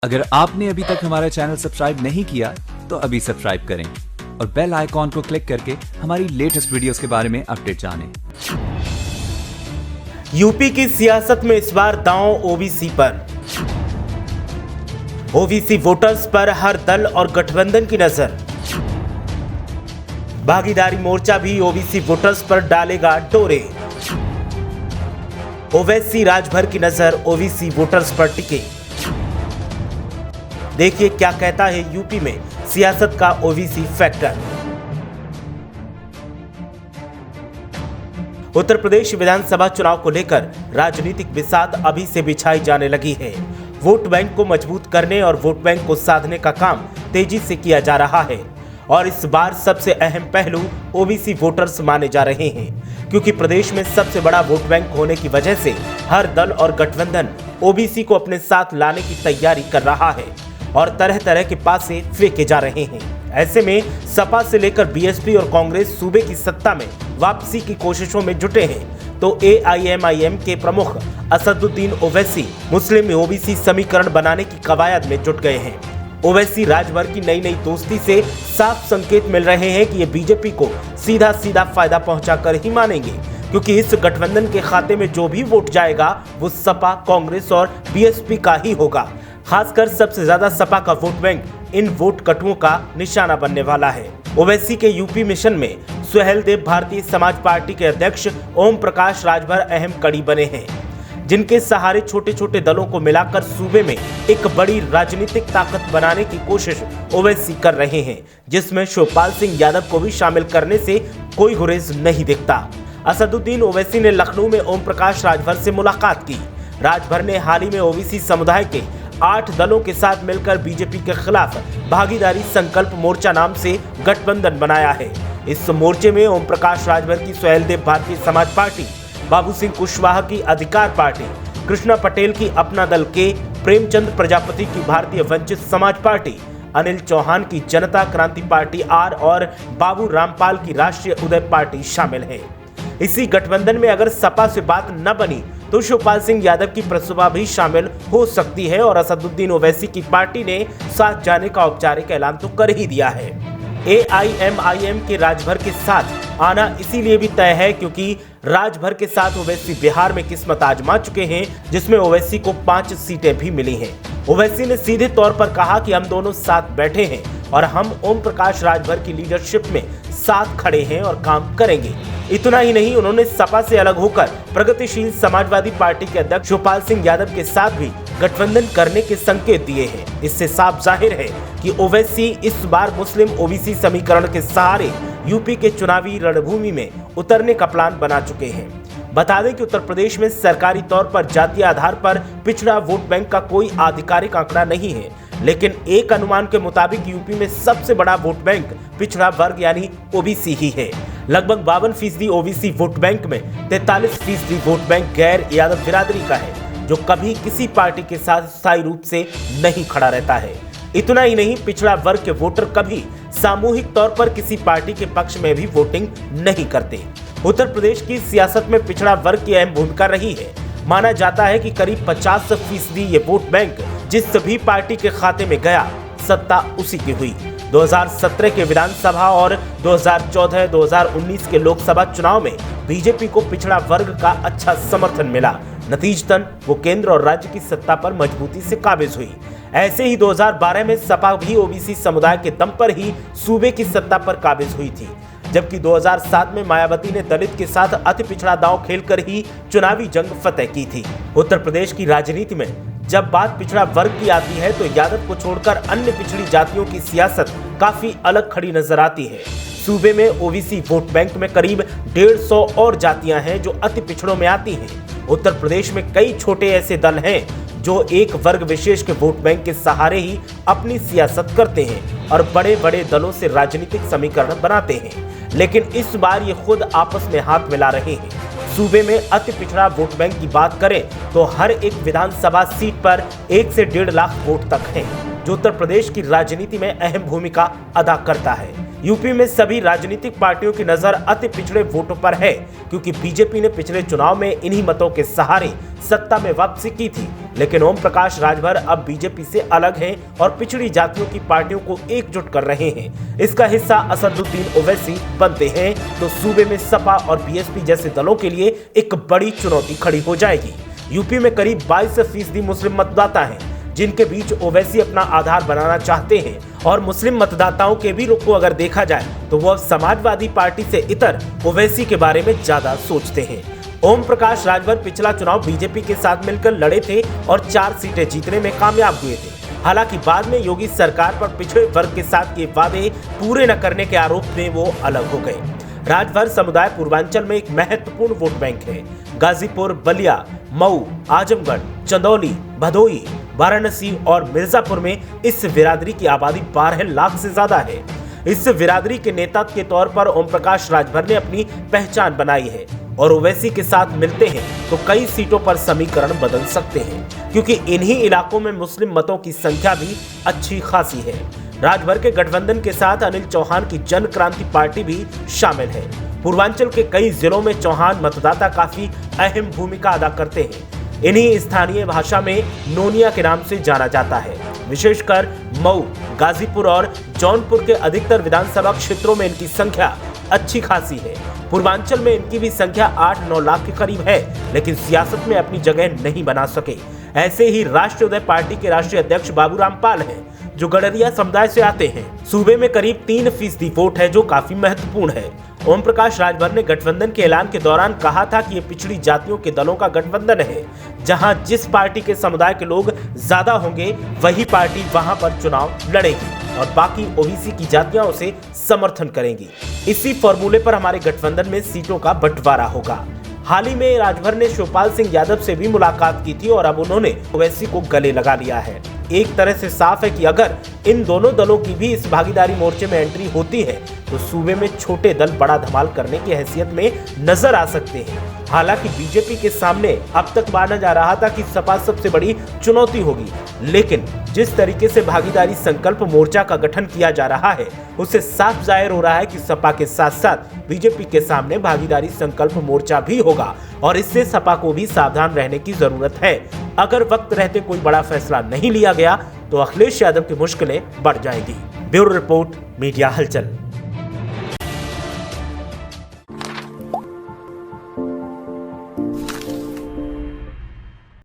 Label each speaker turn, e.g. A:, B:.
A: अगर आपने अभी तक हमारा चैनल सब्सक्राइब नहीं किया तो अभी सब्सक्राइब करें और बेल आइकॉन को क्लिक करके हमारी लेटेस्ट वीडियोस के बारे में अपडेट जानें।
B: यूपी की सियासत में इस बार दांव ओबीसी पर। ओबीसी वोटर्स पर हर दल और गठबंधन की नजर। भागीदारी मोर्चा भी ओबीसी वोटर्स पर डालेगा डोरे। ओवैसी राजभर की नजर ओबीसी वोटर्स पर टिके। देखिए क्या कहता है यूपी में सियासत का ओबीसी फैक्टर। उत्तर प्रदेश विधानसभा चुनाव को लेकर राजनीतिक बिसात अभी से बिछाई जाने लगी है। वोट बैंक को मजबूत करने और वोट बैंक को साधने का काम तेजी से किया जा रहा है और इस बार सबसे अहम पहलू ओबीसी वोटर्स माने जा रहे हैं, क्योंकि प्रदेश में सबसे बड़ा वोट बैंक होने की वजह से हर दल और गठबंधन ओबीसी को अपने साथ लाने की तैयारी कर रहा है और तरह तरह के पासे फेंके जा रहे हैं। ऐसे में सपा से लेकर बीएसपी और कांग्रेस सूबे की सत्ता में वापसी की कोशिशों में जुटे हैं, तो एआईएमआईएम के प्रमुख असदुद्दीन ओवैसी मुस्लिम ओबीसी समीकरण बनाने की कवायद में जुट गए हैं। ओवैसी राजभर की नई दोस्ती से साफ संकेत मिल रहे हैं कि ये बीजेपी को सीधा फायदा पहुंचाकर ही मानेंगे, क्योंकि इस गठबंधन के खाते में जो भी वोट जाएगा वो सपा, कांग्रेस और बीएसपी का ही होगा। खासकर सबसे ज्यादा सपा का वोट बैंक इन वोट कटुओं का निशाना बनने वाला है। ओवैसी के यूपी मिशन में सुहेलदेव भारतीय समाज पार्टी के अध्यक्ष ओम प्रकाश राजभर अहम कड़ी बने हैं, जिनके सहारे छोटे छोटे दलों को मिलाकर सूबे में एक बड़ी राजनीतिक ताकत बनाने की कोशिश ओवैसी कर रहे हैं, जिसमें शिवपाल सिंह यादव को भी शामिल करने से कोई गुरेज नहीं दिखता। असदुद्दीन ओवैसी ने लखनऊ में ओम प्रकाश राजभर से मुलाकात की। राजभर ने हाल ही में ओबीसी समुदाय के 8 दलों के साथ मिलकर बीजेपी के खिलाफ भागीदारी संकल्प मोर्चा नाम से गठबंधन बनाया है। इस मोर्चे में ओम प्रकाश राजभर की सुहेलदेव भारतीय समाज पार्टी, बाबू सिंह कुशवाहा की अधिकार पार्टी, कृष्णा पटेल की अपना दल के, प्रेमचंद प्रजापति की भारतीय वंचित समाज पार्टी, अनिल चौहान की जनता क्रांति पार्टी आर और बाबू रामपाल की राष्ट्रीय उदय पार्टी शामिल है। इसी गठबंधन में अगर सपा से बात न बनी तो शिवपाल सिंह यादव की प्रसुबा भी शामिल हो सकती है और असदुद्दीन ओवैसी की पार्टी ने साथ जाने का औपचारिक ऐलान तो कर ही दिया है। एआईएमआईएम के राजभर के साथ आना इसीलिए भी तय है क्योंकि राजभर के साथ ओवैसी बिहार में किस्मत आजमा चुके हैं, जिसमें ओवैसी को 5 सीटें भी मिली हैं। ओवैसी ने सीधे तौर पर कहा कि हम दोनों साथ बैठे हैं और हम ओम प्रकाश राजभर की लीडरशिप में साथ खड़े हैं और काम करेंगे। इतना ही नहीं, उन्होंने सपा से अलग होकर प्रगतिशील समाजवादी पार्टी के अध्यक्ष शिवपाल सिंह यादव के साथ भी गठबंधन करने के संकेत दिए हैं। इससे साफ जाहिर है कि ओवैसी इस बार मुस्लिम ओबीसी समीकरण के सहारे यूपी के चुनावी रणभूमि में उतरने का प्लान बना चुके हैं। बता दें कि उत्तर प्रदेश में सरकारी तौर पर जातीय आधार पर पिछड़ा वोट बैंक का कोई आधिकारिक आंकड़ा नहीं है, लेकिन एक अनुमान के मुताबिक यूपी में सबसे बड़ा वोट बैंक पिछड़ा वर्ग यानी ओबीसी ही है। लगभग 52% ओबीसी वोट बैंक में 43% वोट बैंक गैर यादव बिरादरी का है, जो कभी किसी पार्टी के साथ स्थायी रूप से नहीं खड़ा रहता है। इतना ही नहीं, पिछड़ा वर्ग के वोटर कभी सामूहिक तौर पर किसी पार्टी के पक्ष में भी वोटिंग नहीं करते। उत्तर प्रदेश की सियासत में पिछड़ा वर्ग की अहम भूमिका रही है। माना जाता है कि करीब 50% ये वोट बैंक जिस भी पार्टी के खाते में गया, सत्ता उसी की हुई। 2017 के विधानसभा और 2014-2019 के लोकसभा चुनाव में बीजेपी को पिछड़ा वर्ग का अच्छा समर्थन मिला। नतीजतन वो केंद्र और राज्य की सत्ता पर मजबूती से काबिज हुई। ऐसे ही 2012 में सपा भी ओबीसी समुदाय के दम पर ही सूबे की सत्ता पर काबिज हुई थी, जबकि 2007 में मायावती ने दलित के साथ अति पिछड़ा दांव खेलकर ही चुनावी जंग फतेह की थी। उत्तर प्रदेश की राजनीति में जब बात पिछड़ा वर्ग की आती है तो यादव को छोड़कर अन्य पिछड़ी जातियों की सियासत काफी अलग खड़ी नजर आती है। सूबे में ओबीसी वोट बैंक में करीब 150 और जातियां हैं जो अति पिछड़ों में आती हैं। उत्तर प्रदेश में कई छोटे ऐसे दल हैं जो एक वर्ग विशेष के वोट बैंक के सहारे ही अपनी सियासत करते हैं और बड़े बड़े दलों से राजनीतिक समीकरण बनाते हैं, लेकिन इस बार ये खुद आपस में हाथ मिला रहे हैं। सूबे में अति पिछड़ा वोट बैंक की बात करें तो हर एक विधानसभा सीट पर 1 से 1.5 लाख वोट तक हैं, जो उत्तर प्रदेश की राजनीति में अहम भूमिका अदा करता है। यूपी में सभी राजनीतिक पार्टियों की नजर अति पिछड़े वोटों पर है, क्योंकि बीजेपी ने पिछले चुनाव में इन्हीं मतों के सहारे सत्ता में वापसी की थी। लेकिन ओम प्रकाश राजभर अब बीजेपी से अलग हैं और पिछड़ी जातियों की पार्टियों को एकजुट कर रहे हैं। इसका हिस्सा असदुद्दीन ओवैसी बनते हैं तो सूबे में सपा और बीएसपी जैसे दलों के लिए एक बड़ी चुनौती खड़ी हो जाएगी। यूपी में करीब 22% मुस्लिम मतदाता हैं, जिनके बीच ओवैसी अपना आधार बनाना चाहते हैं, और मुस्लिम मतदाताओं के भी रुख को अगर देखा जाए तो वह समाजवादी पार्टी से इतर ओवैसी के बारे में ज्यादा सोचते हैं। ओम प्रकाश राजभर पिछला चुनाव बीजेपी के साथ मिलकर लड़े थे और 4 सीटें जीतने में कामयाब हुए थे। हालांकि बाद में योगी सरकार पर पिछड़े वर्ग के साथ किए वादे पूरे न करने के आरोप में वो अलग हो गए। राजभर समुदाय पूर्वांचल में एक महत्वपूर्ण वोट बैंक है। गाजीपुर, बलिया, मऊ, आजमगढ़, चंदौली, भदोई, वाराणसी और मिर्जापुर में इस बिरादरी की आबादी 12 लाख से ज्यादा है। इस बिरादरी के नेता के तौर पर ओम प्रकाश राजभर ने अपनी पहचान बनाई है और ओवैसी के साथ मिलते हैं तो कई सीटों पर समीकरण बदल सकते हैं, क्योंकि इन्हीं इलाकों में मुस्लिम मतों की संख्या भी अच्छी खासी है। राजभर के गठबंधन के साथ अनिल चौहान की जन क्रांति पार्टी भी शामिल है। पूर्वांचल के कई जिलों में चौहान मतदाता काफी अहम भूमिका अदा करते हैं। इन्हीं स्थानीय भाषा में नोनिया के नाम से जाना जाता है। विशेषकर मऊ, गाजीपुर और जौनपुर के अधिकतर विधानसभा क्षेत्रों में इनकी संख्या अच्छी खासी है। पूर्वांचल में इनकी भी संख्या 8-9 लाख के करीब है, लेकिन सियासत में अपनी जगह नहीं बना सके। ऐसे ही राष्ट्रीय पार्टी के राष्ट्रीय अध्यक्ष बाबूराम पाल हैं, जो गडरिया समुदाय से आते हैं। सूबे में करीब 3% वोट है, जो काफी महत्वपूर्ण है। ओम प्रकाश राजभर ने गठबंधन के ऐलान के दौरान कहा था कि ये पिछड़ी जातियों के दलों का गठबंधन है, जहां जिस पार्टी के समुदाय के लोग ज्यादा होंगे वही पार्टी वहां पर चुनाव लड़ेगी और बाकी ओबीसी की जातियां उसे समर्थन करेंगी। इसी फॉर्मूले पर हमारे गठबंधन में सीटों का बंटवारा होगा। हाल ही में राजभर ने शिवपाल सिंह यादव से भी मुलाकात की थी और अब उन्होंने ओवैसी को गले लगा लिया है। एक तरह से साफ है कि अगर इन दोनों दलों की भी इस भागीदारी मोर्चे में एंट्री होती है तो सूबे में छोटे दल बड़ा धमाल करने की हैसियत में नजर आ सकते हैं। हालांकि बीजेपी के सामने अब तक माना जा रहा था कि सपा सबसे बड़ी चुनौती होगी, लेकिन जिस तरीके से भागीदारी संकल्प मोर्चा का गठन किया जा रहा है उससे साफ जाहिर हो रहा है कि सपा के साथ साथ बीजेपी के सामने भागीदारी संकल्प मोर्चा भी होगा और इससे सपा को भी सावधान रहने की जरूरत है। अगर वक्त रहते कोई बड़ा फैसला नहीं लिया गया तो अखिलेश यादव की मुश्किलें बढ़ जाएगी। ब्यूरो रिपोर्ट, मीडिया हलचल।